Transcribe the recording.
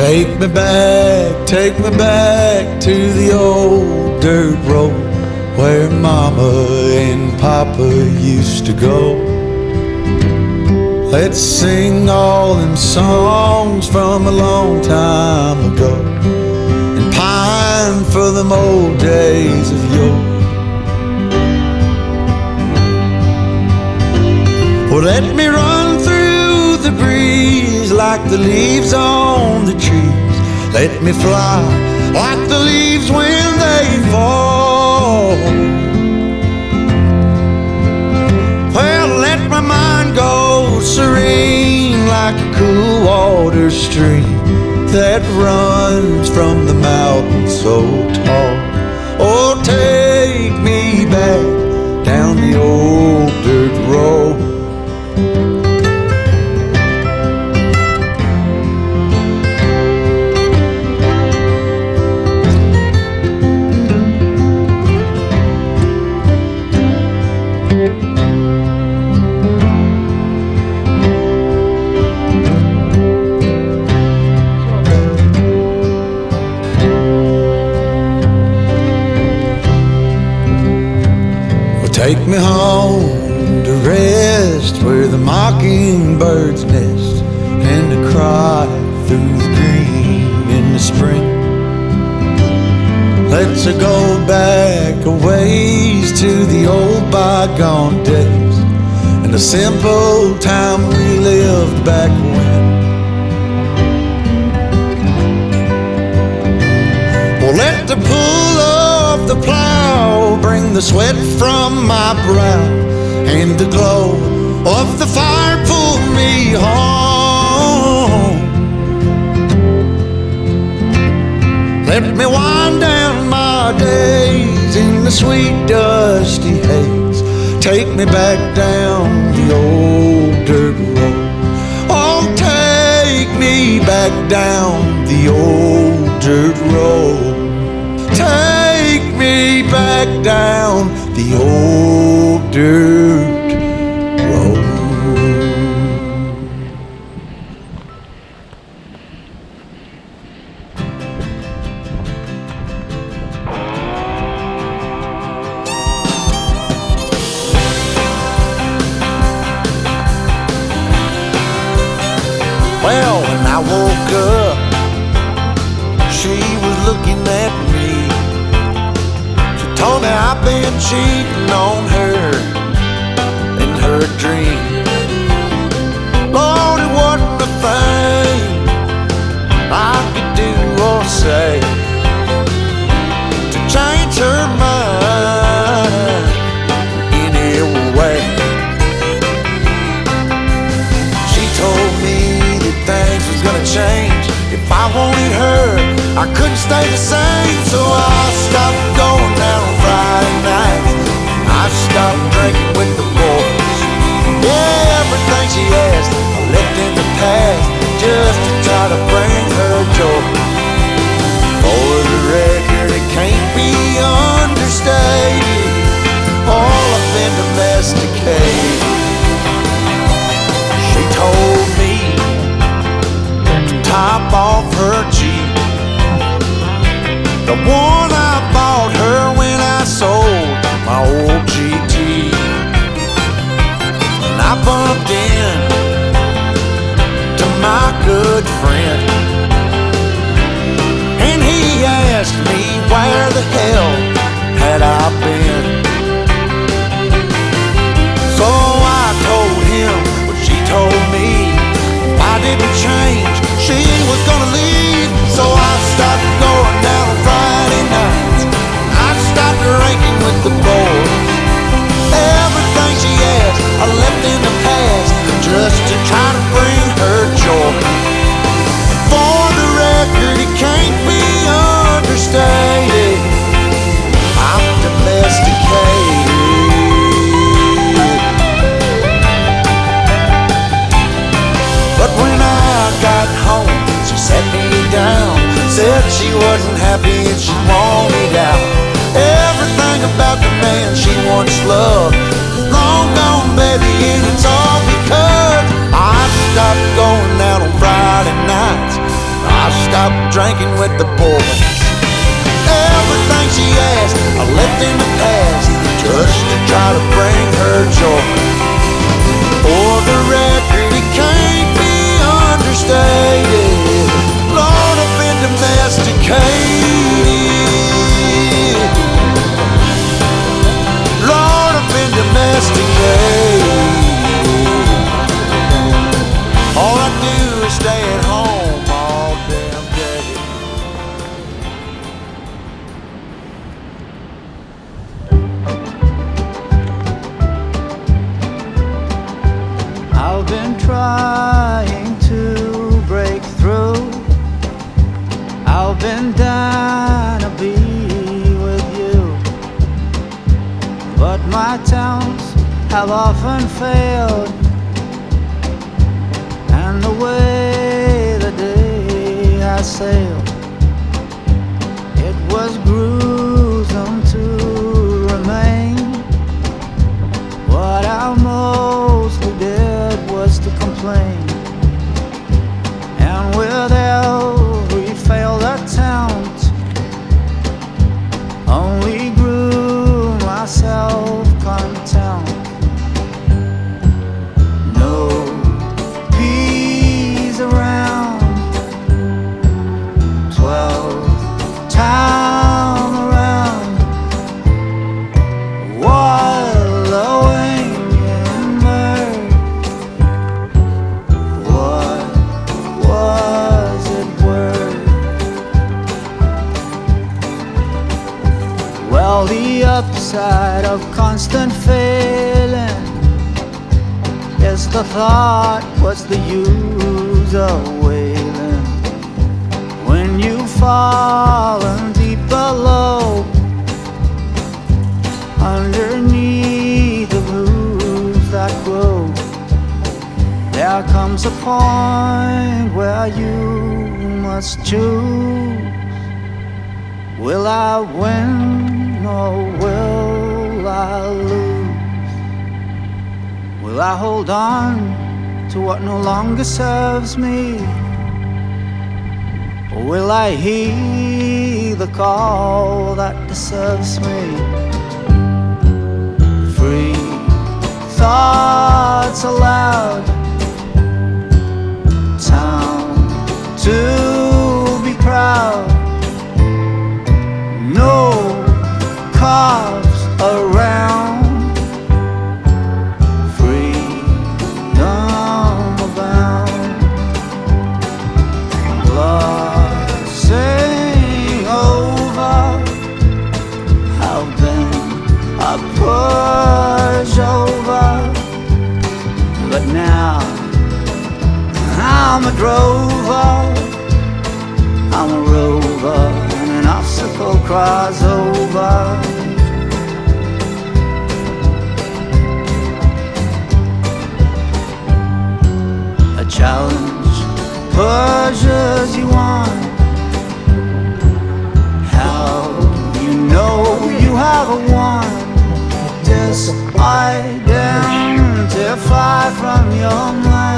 Take me back to the old dirt road where Mama and Papa used to go. Let's sing all them songs from a long time ago and pine for them old days of yore. Well, let me run through the breeze like the leaves on the trees. Let me fly like the leaves when they fall. Well, let my mind go serene like a cool water stream that runs from the mountain so tall. Oh, take me back down the old dirt road. Take me home to rest where the mockingbirds nest and to cry through the green in the spring. Let's go back a ways to the old bygone days and the simple time we lived back when. Well, let the pull of the plow bring the sweat from my brow and the glow of the fire pull me home. Let me wind down my days in the sweet dusty haze. Take me back down the old dirt road. Oh, take me back down the old dirt road. Take me back down the old dirt road. Well, when I woke up, she was looking at me. Told me I've been cheating on her in her dream. Lord, it wasn't a thing I could do or say to change her mind in any way. She told me that things was gonna change if I wanted her. I couldn't stay the same, so I stopped going out on Friday nights. I stopped drinking with the boys. Yeah, everything she asked I left in the past just to try to bring her joy. For the record, it can't be understated, all I've been domesticated. She told me to top off her Jeep, the one I bought her when I sold my old GT. And I bumped in to my good friend, and he asked me where the hell had I been. So I told him what she told me. If I didn't change, she was gonna leave. So I stopped going down on Friday nights. I stopped drinking with the boys. Everything she asked I left in the past just to try to bring her joy. For the record, it can't be understated, I'm domesticated. But when I got home, she sat me down, said she wasn't happy and she wanted out. Everything about the man she once loved is long gone, baby, and it's all because I stopped going out on Friday nights. I stopped stop drinking with the boys. Everything she asked I left in the past, just to try to bring her joy. For the record, it can't be understated, Lord, I've been domesticated. Lord, I've been domesticated. All I do is stay at home all damn day. I've been trying to break through. I've been dying to be with you, but my attempts have often failed, and the way the day has sailed, it was gruesome to remain. What I mostly did was to complain, and with every failed attempt only grew my self-contempt. No peace around, 12th time around, wallowing in murk. What was it worth? Well, the upside of constant failing is the thought, what's the use of wailing when you've fallen deep below, underneath the roots that grow. There comes a point where you must choose. Will I win or will I lose? Will I hold on to what no longer serves me, or will I heed the call that deserves me? Free thoughts aloud, time to be proud. No cops around, freedom abound. Glossing over, I've been a pushover, but now I'm a drover, I'm a rover, and an obstacle crossover. A challenge pushes you on. How you know you have won? Disidentify from your mind.